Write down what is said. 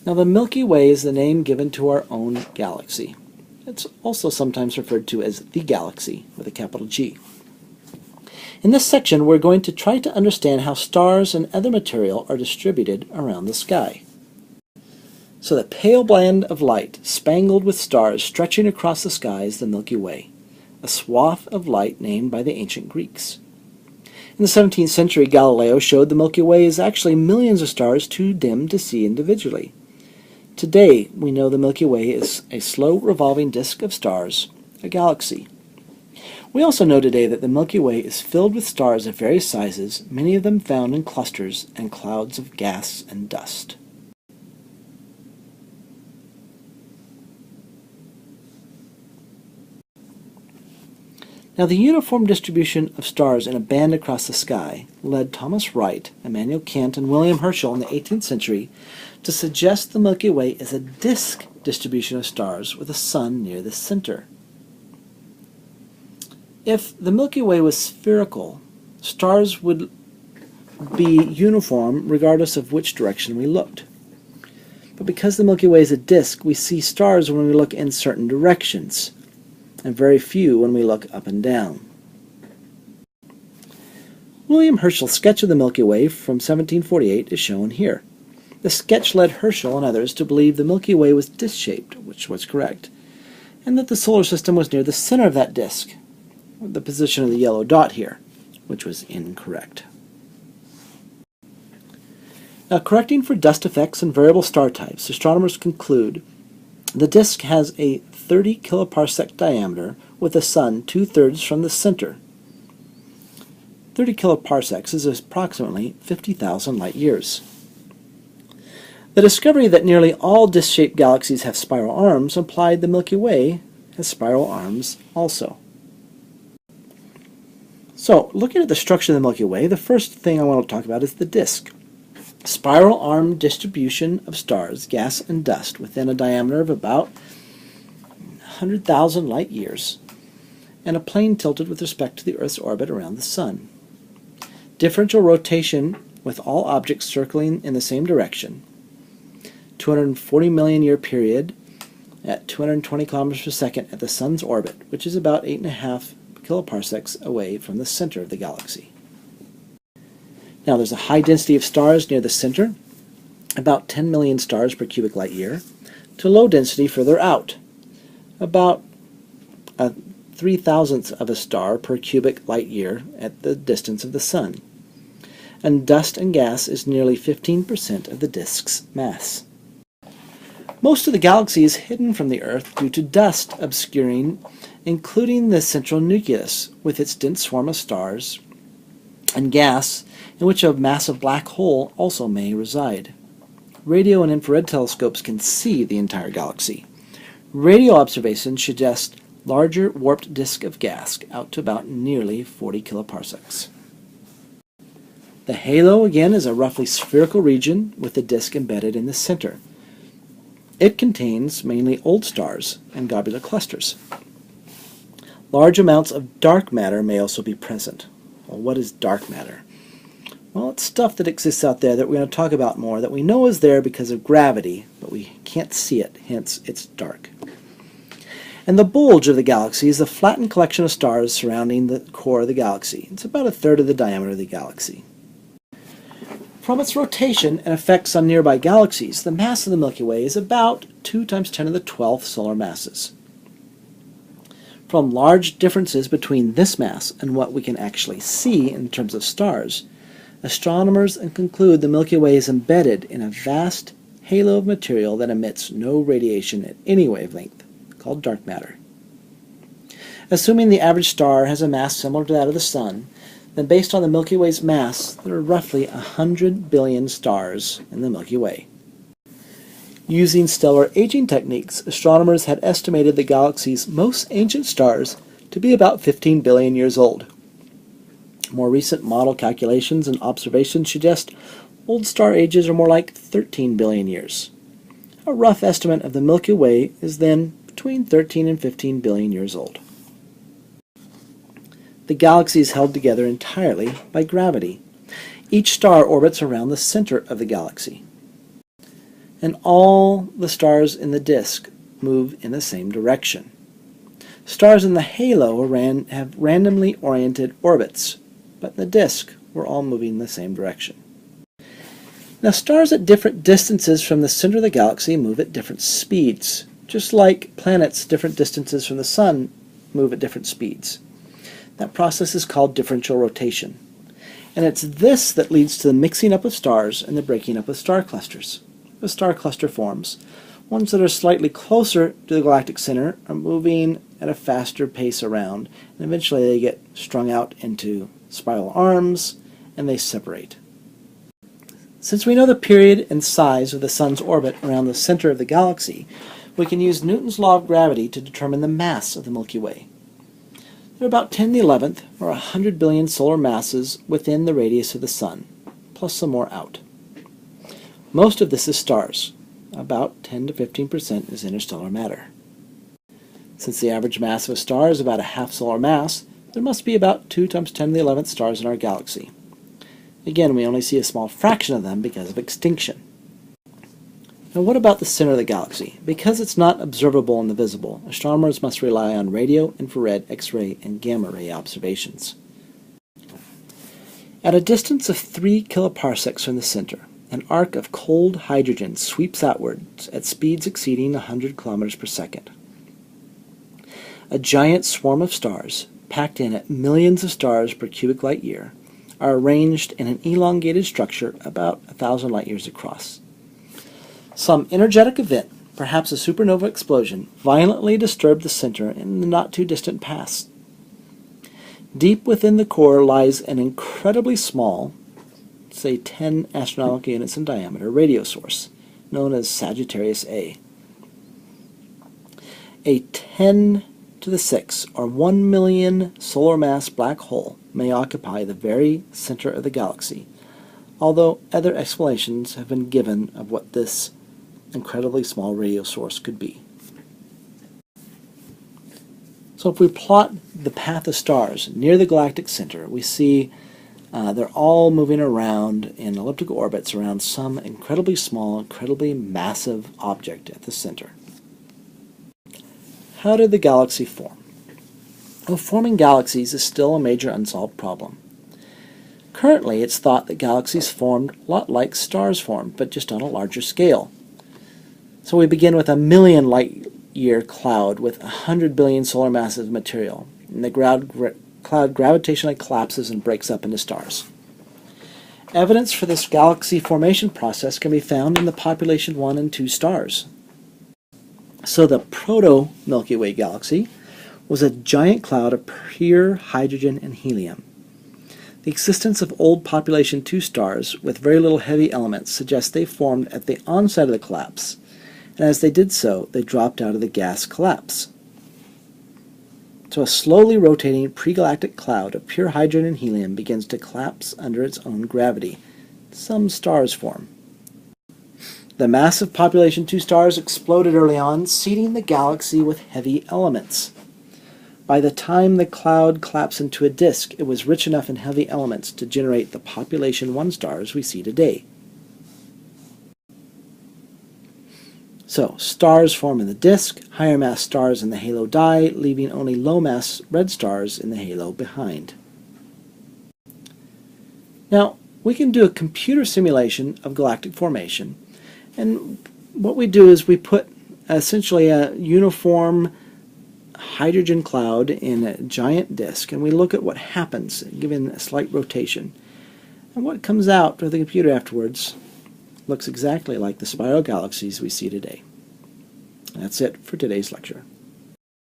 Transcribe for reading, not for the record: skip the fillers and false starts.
Now the Milky Way is the name given to our own galaxy. It's also sometimes referred to as the galaxy with a capital G. In this section, we're going to try to understand how stars and other material are distributed around the sky. So the pale band of light, spangled with stars stretching across the sky, is the Milky Way, a swath of light named by the ancient Greeks. In the 17th century, Galileo showed the Milky Way is actually millions of stars too dim to see individually. Today, we know the Milky Way is a slow revolving disk of stars, a galaxy. We also know today that the Milky Way is filled with stars of various sizes, many of them found in clusters and clouds of gas and dust. Now, the uniform distribution of stars in a band across the sky led Thomas Wright, Immanuel Kant, and William Herschel in the 18th century to suggest the Milky Way is a disk distribution of stars with a sun near the center. If the Milky Way was spherical, stars would be uniform regardless of which direction we looked. But because the Milky Way is a disk, we see stars when we look in certain directions, and very few when we look up and down. William Herschel's sketch of the Milky Way from 1748 is shown here. The sketch led Herschel and others to believe the Milky Way was disc-shaped, which was correct, and that the solar system was near the center of that disk, the position of the yellow dot here, which was incorrect. Now, correcting for dust effects and variable star types, astronomers conclude the disk has a 30 kiloparsec diameter with the Sun 2/3 from the center. 30 kiloparsecs is approximately 50,000 light years. The discovery that nearly all disk-shaped galaxies have spiral arms implied the Milky Way has spiral arms also. So, looking at the structure of the Milky Way, the first thing I want to talk about is the disk. Spiral arm distribution of stars, gas, and dust within a diameter of about 100,000 light years, and a plane tilted with respect to the Earth's orbit around the Sun. Differential rotation with all objects circling in the same direction. 240 million year period at 220 kilometers per second at the Sun's orbit, which is about 8.5 kiloparsecs away from the center of the galaxy. Now, there's a high density of stars near the center, about 10 million stars per cubic light year, to low density further out, about a 3,000th of a star per cubic light year at the distance of the Sun. And dust and gas is nearly 15% of the disk's mass. Most of the galaxy is hidden from the Earth due to dust obscuring, including the central nucleus, with its dense swarm of stars, and gas, in which a massive black hole also may reside. Radio and infrared telescopes can see the entire galaxy. Radio observations suggest larger warped disk of gas out to about nearly 40 kiloparsecs. The halo, again, is a roughly spherical region with the disk embedded in the center. It contains mainly old stars and globular clusters. Large amounts of dark matter may also be present. Well, what is dark matter? Well, it's stuff that exists out there that we're going to talk about more, that we know is there because of gravity, but we can't see it, hence it's dark. And the bulge of the galaxy is a flattened collection of stars surrounding the core of the galaxy. It's about 1/3 of the diameter of the galaxy. From its rotation and effects on nearby galaxies, the mass of the Milky Way is about 2 × 10⁻12 solar masses. From large differences between this mass and what we can actually see in terms of stars, astronomers conclude the Milky Way is embedded in a vast halo of material that emits no radiation at any wavelength, called dark matter. Assuming the average star has a mass similar to that of the Sun, then based on the Milky Way's mass, there are roughly 100 billion stars in the Milky Way. Using stellar aging techniques, astronomers had estimated the galaxy's most ancient stars to be about 15 billion years old. More recent model calculations and observations suggest old star ages are more like 13 billion years. A rough estimate of the Milky Way is then between 13 and 15 billion years old. The galaxy is held together entirely by gravity. Each star orbits around the center of the galaxy. and all the stars in the disk move in the same direction. Stars in the halo have randomly oriented orbits, but in the disk we're all moving in the same direction. Now, stars at different distances from the center of the galaxy move at different speeds, just like planets different distances from the sun move at different speeds. That process is called differential rotation, and it's this that leads to the mixing up of stars and the breaking up of star clusters. A star cluster forms. Ones that are slightly closer to the galactic center are moving at a faster pace around, and eventually they get strung out into spiral arms and they separate. Since we know the period and size of the sun's orbit around the center of the galaxy, we can use Newton's law of gravity to determine the mass of the Milky Way. There are about 10 to the 11th, or 100 billion solar masses within the radius of the sun, plus some more out. Most of this is stars. About 10 to 15% is interstellar matter. Since the average mass of a star is about a half solar mass, there must be about 2 times 10 to the 11th stars in our galaxy. Again, we only see a small fraction of them because of extinction. Now, what about the center of the galaxy? Because it's not observable in the visible, astronomers must rely on radio, infrared, X-ray, and gamma-ray observations. At a distance of 3 kiloparsecs from the center, an arc of cold hydrogen sweeps outwards at speeds exceeding 100 kilometers per second. A giant swarm of stars, packed in at millions of stars per cubic light year, are arranged in an elongated structure about 1,000 light years across. Some energetic event, perhaps a supernova explosion, violently disturbed the center in the not-too-distant past. Deep within the core lies an incredibly small, say 10 astronomical units in diameter, radio source, known as Sagittarius A. A 10 to the 6, or 1 million solar mass black hole may occupy the very center of the galaxy, although other explanations have been given of what this incredibly small radio source could be. So if we plot the path of stars near the galactic center, we see they're all moving around in elliptical orbits around some incredibly small, incredibly massive object at the center. How did the galaxy form? Well, forming galaxies is still a major unsolved problem. Currently, it's thought that galaxies formed a lot like stars formed, but just on a larger scale. So we begin with a 1,000,000 light-year cloud with 100 billion solar masses of material, and the cloud gravitationally collapses and breaks up into stars. Evidence for this galaxy formation process can be found in the population 1 and 2 stars. So the proto-Milky Way galaxy was a giant cloud of pure hydrogen and helium. The existence of old population 2 stars with very little heavy elements suggests they formed at the onset of the collapse, and as they did so, they dropped out of the gas collapse. So a slowly rotating pregalactic cloud of pure hydrogen and helium begins to collapse under its own gravity. Some stars form. The massive population 2 stars exploded early on, seeding the galaxy with heavy elements. By the time the cloud collapsed into a disk, it was rich enough in heavy elements to generate the population 1 stars we see today. So, stars form in the disk, higher mass stars in the halo die, leaving only low mass red stars in the halo behind. Now, we can do a computer simulation of galactic formation, and what we do is we put essentially a uniform hydrogen cloud in a giant disk, and we look at what happens given a slight rotation. And what comes out of the computer afterwards looks exactly like the spiral galaxies we see today. That's it for today's lecture.